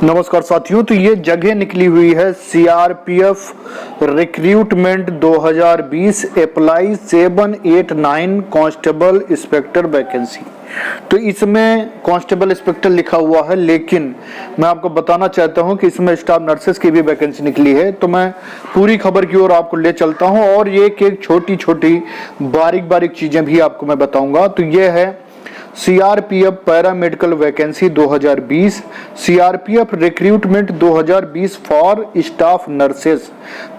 नमस्कार साथियों, तो ये जगह निकली हुई है CRPF recruitment 2020 apply 789 constable inspector vacancy. तो इसमें कांस्टेबल इंस्पेक्टर लिखा हुआ है, लेकिन मैं आपको बताना चाहता हूं कि इसमें स्टाफ नर्सेस की भी वैकेंसी निकली है। तो मैं पूरी खबर की ओर आपको ले चलता हूं और ये एक छोटी छोटी बारीक बारीक चीजें भी आपको मैं बताऊंगा। तो ये है CRPF paramedical vacancy 2020, CRPF recruitment 2020 for staff nurses,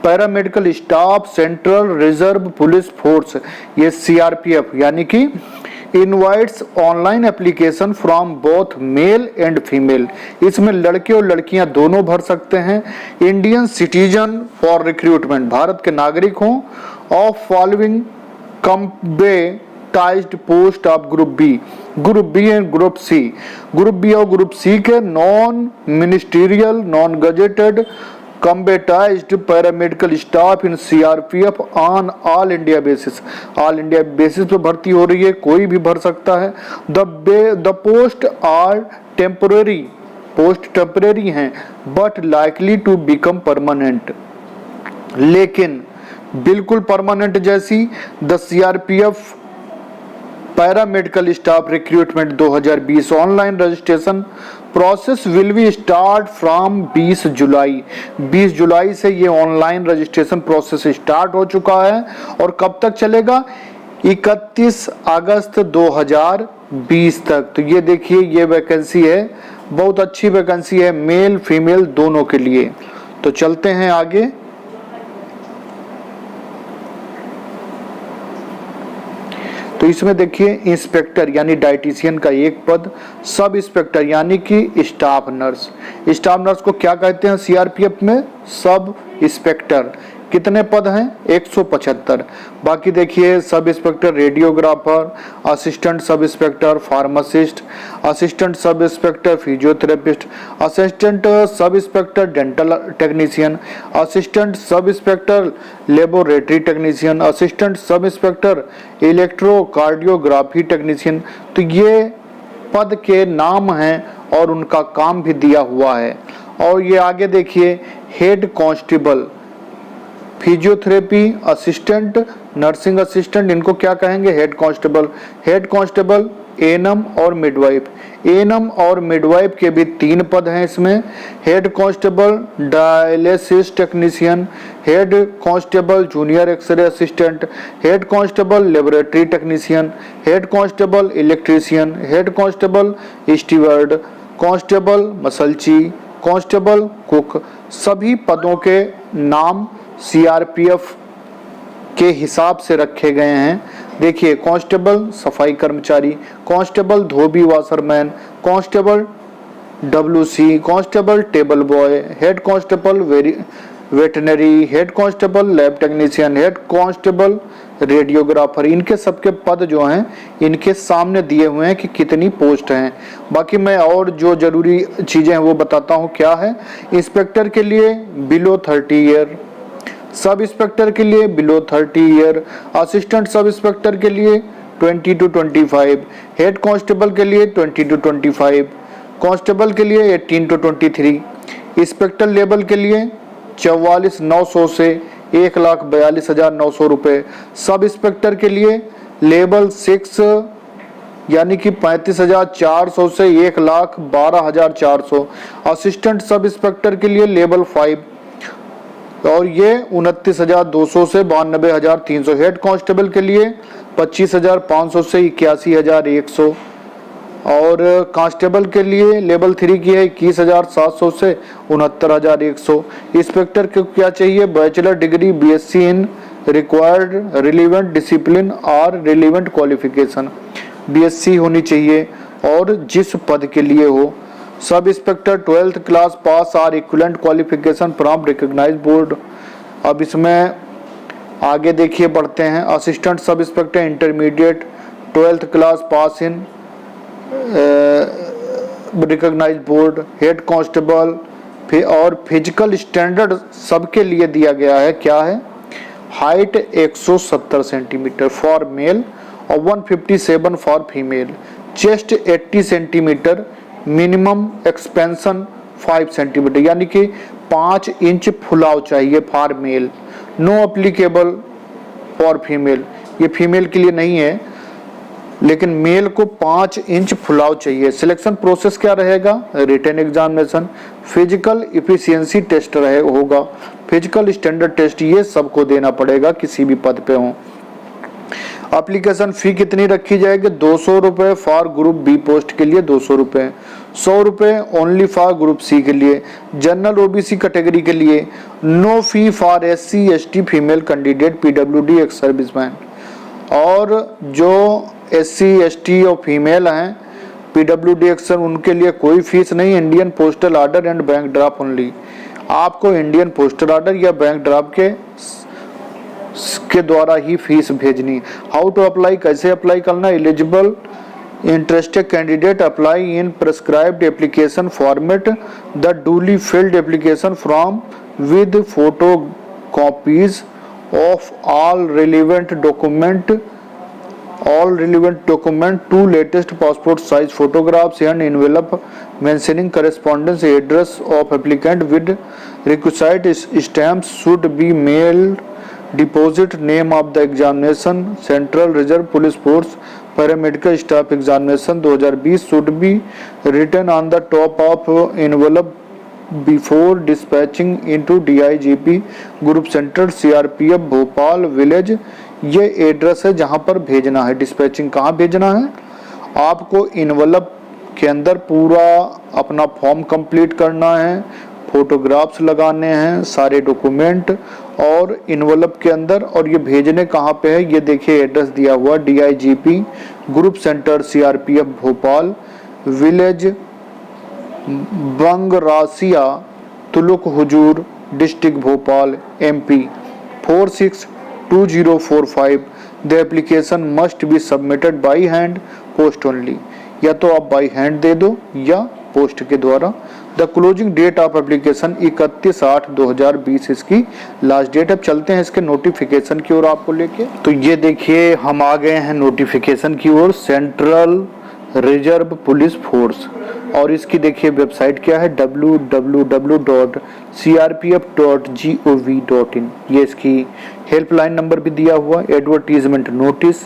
paramedical staff central reserve police force. ये सीआरपीएफ यानी कि invites online application from both male and female. इसमें लड़के और लड़कियां दोनों भर सकते हैं। Indian citizen for recruitment, Bharat के नागरिक हों, of following combatised post of group B and group C. Group B और ग्रुप सी के non ministerial non gazetted combatised paramedical staff in CRPF on all India basis. All India basis पे भर्ती हो रही है, कोई भी भर सकता है। The post are temporary, post temporary हैं but likely to become permanent, लेकिन बिल्कुल परमानेंट जैसी। The CRPF paramedical staff recruitment 2020 online registration process will be start from 20 July. 20 जुलाई से ये ऑनलाइन रजिस्ट्रेशन प्रोसेस स्टार्ट हो चुका है और कब तक चलेगा? 31 अगस्त 2020 तक। तो ये देखिए, ये वैकेंसी है, बहुत अच्छी वैकेंसी है, मेल फीमेल दोनों के लिए। तो चलते हैं आगे। तो इसमें देखिए, इंस्पेक्टर यानी डाइटिशियन का एक पद, सब इंस्पेक्टर यानी कि स्टाफ नर्स। स्टाफ नर्स को क्या कहते हैं सीआरपीएफ में? Sub inspector. कितने पद हैं? 175। बाकी देखिए, sub inspector radiographer, assistant sub inspector pharmacist, assistant sub inspector physiotherapist, assistant sub inspector dental technician, assistant sub inspector laboratory technician, assistant sub inspector electrocardiography technician. तो ये पद के नाम हैं और उनका काम भी दिया हुआ है। और ये आगे देखिए, head constable, physiotherapy assistant, nursing assistant, इनको क्या कहेंगे? Head constable. Head constable ANM और मिडवाइफ। एएनएम और मिडवाइफ के भी 3 पद हैं इसमें। Head constable dialysis technician, head constable junior x-ray assistant, head constable laboratory technician, head constable electrician, head constable steward, constable मसलची, कांस्टेबल कुक। सभी पदों के नाम सीआरपीएफ के हिसाब से रखे गए हैं। देखिए, कांस्टेबल सफाई कर्मचारी, कांस्टेबल धोबी washerman, constable WC, constable table boy, head constable veterinary, head constable lab technician, head constable radiographer. इनके सबके पद जो हैं इनके सामने दिए हुए हैं कि कितनी पोस्ट हैं। बाकी मैं और जो जरूरी चीजें हैं वो बताता हूँ क्या है। इंस्पेक्टर के लिए बिलो 30 ईयर, सब इंस्पेक्टर के लिए below 30 year, assistant sub inspector के लिए 20 to 25, हेड कांस्टेबल के लिए 20 to 25, कांस्टेबल के लिए 18 to 23, इंस्पेक्टर लेवल के लिए 44,900 से 1,42,900 रुपये, सब इंस्पेक्टर के लिए लेवल 6 यानी कि 35,400 से 1,12,400, असिस्टेंट सब इंस्पेक्टर के लिए लेवल 5 और ये 29,200 से 92,300, हेड कांस्टेबल के लिए 25,500 से 81,100 और कांस्टेबल के लिए लेवल 3 की है 21,700 से 69,100। इंस्पेक्टर को क्या चाहिए? Bachelor degree BSc in required relevant discipline और रिलीवेंट क्वालिफिकेशन, बीएससी होनी चाहिए और जिस पद के लिए हो। Sub inspector 12th class pass or equivalent qualification from recognised board. अब इसमें आगे देखिए, बढ़ते हैं। Assistant sub inspector intermediate 12th class pass in recognised board. Head constable और फिजिकल स्टैंडर्ड सबके लिए दिया गया है। क्या है? हाइट 170 सेंटीमीटर फॉर मेल और 157 for female, chest 80 centimetre, minimum expansion 5 centimetre, यानी कि 5 इंच फुलाव चाहिए for male, no applicable for female. ये फीमेल के लिए नहीं है, लेकिन मेल को 5 इंच फुलाव चाहिए। सिलेक्शन प्रोसेस क्या रहेगा? Written examination, physical efficiency test होगा, फिजिकल स्टैंडर्ड टेस्ट, ये सबको देना पड़ेगा किसी भी पद पे हो। एप्लीकेशन फी कितनी रखी जाएगी? 200 रुपये फॉर ग्रुप बी पोस्ट के लिए 200 रुपये, 100 रुपये ओनली फॉर ग्रुप सी के लिए। जनरल ओबीसी कैटेगरी के लिए no fee for SC ST female candidate PWD ex serviceman. और जो SC ST और फीमेल हैं PWD एक्स, उनके लिए कोई फीस नहीं। Indian postal order and bank draft only. आपको इंडियन पोस्टल ऑर्डर या बैंक ड्राफ्ट के द्वारा ही फीस भेजनी। हाउ टू अप्लाई, कैसे अप्लाई करना? Eligible interested candidate apply in prescribed application format, the duly filled application form with photo copies of all relevant document, two latest passport size photographs and envelope mentioning correspondence address of applicant with requisite stamps should be mailed. Deposit name of the examination Central Reserve Police Force Paramedical Staff Examination 2020 should be written on the top of envelope before dispatching into DIGP Group Center CRPF Bhopal village. ये address है जहां पर भेजना है। Dispatching कहाँ भेजना है? आपको इनवलप के अंदर पूरा अपना फॉर्म कंप्लीट करना है, फोटोग्राफ्स लगाने हैं, सारे डॉक्यूमेंट और इनवलप के अंदर। और ये भेजने कहाँ पे है? ये देखिए एड्रेस दिया हुआ, DIGP group centre CRPF Bhopal village Bangrasia taluk Huzur district Bhopal MP 462045। The application must be submitted by hand post only. या तो आप बाई हैंड दे दो या पोस्ट के द्वारा। The closing date of application 31/8/2020 इसकी लास्ट डेट। अब चलते हैं इसके नोटिफिकेशन की ओर आपको लेके। तो ये देखिए हम आ गए हैं नोटिफिकेशन की ओर, सेंट्रल रिजर्व पुलिस फोर्स। और इसकी देखिए वेबसाइट क्या है, www.crpf.gov.in। ये इसकी हेल्पलाइन नंबर भी दिया हुआ। Advertisement notice,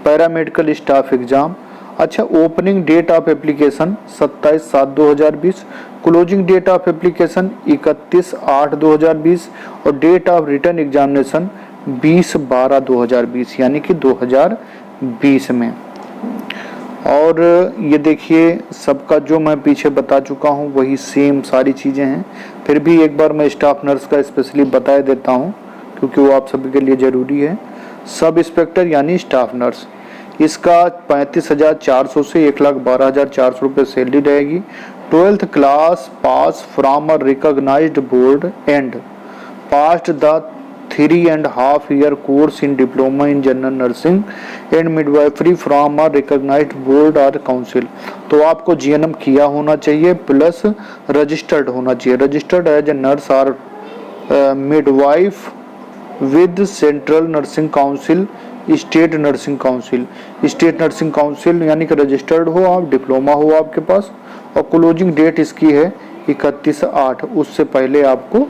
paramedical staff exam. अच्छा, opening date of application 27/7/2020, closing date of application 31/8/2020 और डेट ऑफ रिटर्न एग्जामिनेशन 20/12/2020 यानी कि 2020 में। और ये देखिए सबका जो मैं पीछे बता चुका हूँ वही सेम सारी चीज़ें हैं। फिर भी एक बार मैं स्टाफ नर्स का स्पेशली बता देता हूँ क्योंकि वो आप सभी के लिए ज़रूरी है। सब इंस्पेक्टर यानी स्टाफ नर्स, इसका 35,400 से 1,12,400 रुपये सैलरी रहेगी। 12th class pass from a recognised board and passed the 3.5 year course in diploma in general nursing and midwifery from a recognized board or council। तो आपको GNM किया होना चाहिए प्लस रजिस्टर्ड होना चाहिए, रजिस्टर्ड एज ए नर्स और midwife with central nursing council, state nursing council. State nursing council यानी कि रजिस्टर्ड हो आप, डिप्लोमा हो आपके पास। और क्लोजिंग डेट इसकी है 31/8, उससे पहले आपको।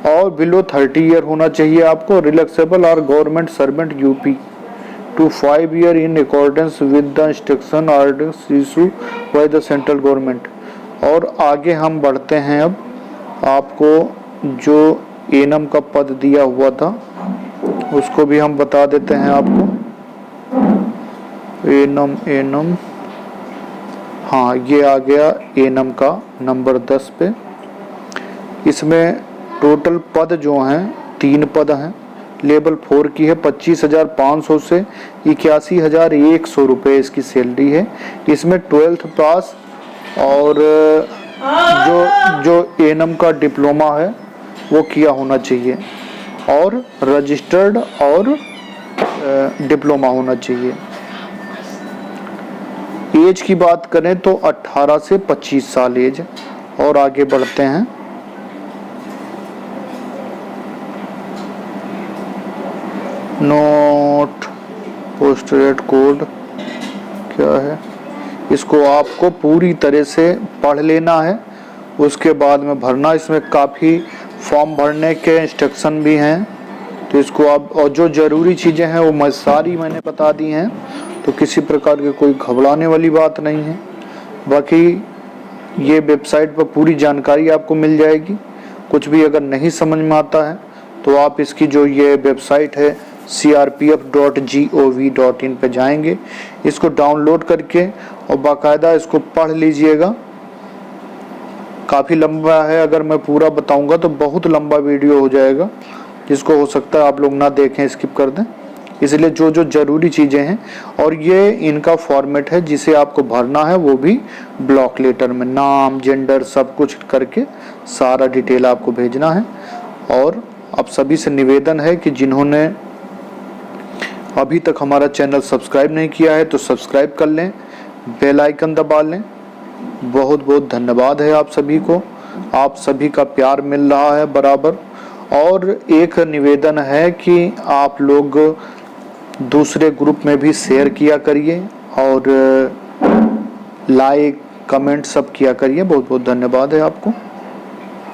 और बिलो 30 ईयर होना चाहिए आपको। रिलैक्सेबल और government servant UP to 5 year in accordance with the instruction orders issued by the central government। और आगे हम बढ़ते हैं। अब आपको जो एनम का पद दिया हुआ था उसको भी हम बता देते हैं आपको। एनम हाँ, ये आ गया एनम का नंबर 10 पे। इसमें टोटल पद जो हैं 3 पद हैं। लेवल 4 की है 25,500 से 81,100 रुपये इसकी सैलरी है। इसमें 12th पास और जो एनम का डिप्लोमा है वो किया होना चाहिए और रजिस्टर्ड और डिप्लोमा होना चाहिए। एज की बात करें तो 18 से 25 साल एज। और आगे बढ़ते हैं। नोट पोस्टेड कोड क्या है, इसको आपको पूरी तरह से पढ़ लेना है, उसके बाद में भरना। इसमें काफ़ी फॉर्म भरने के इंस्ट्रक्शन भी हैं, तो इसको आप, और जो ज़रूरी चीज़ें हैं वो सारी मैंने बता दी हैं, तो किसी प्रकार की कोई घबराने वाली बात नहीं है। बाकी ये वेबसाइट पर पूरी जानकारी आपको मिल जाएगी। कुछ भी अगर नहीं समझ में आता है तो आप इसकी जो ये वेबसाइट है crpf.gov.in पे जाएंगे, इसको डाउनलोड करके और बाकायदा इसको पढ़ लीजिएगा। काफ़ी लंबा है, अगर मैं पूरा बताऊंगा तो बहुत लंबा वीडियो हो जाएगा, जिसको हो सकता है आप लोग ना देखें, स्किप कर दें। इसलिए जो जो ज़रूरी चीज़ें हैं, और ये इनका फॉर्मेट है जिसे आपको भरना है, वो भी ब्लॉक लेटर में नाम, जेंडर, सब कुछ करके सारा डिटेल आपको भेजना है। और आप सभी से निवेदन है कि जिन्होंने अभी तक हमारा चैनल सब्सक्राइब नहीं किया है तो सब्सक्राइब कर लें, बेल आइकन दबा लें। बहुत बहुत धन्यवाद है आप सभी को, आप सभी का प्यार मिल रहा है बराबर। और एक निवेदन है कि आप लोग दूसरे ग्रुप में भी शेयर किया करिए और लाइक कमेंट सब किया करिए। बहुत बहुत धन्यवाद है आपको।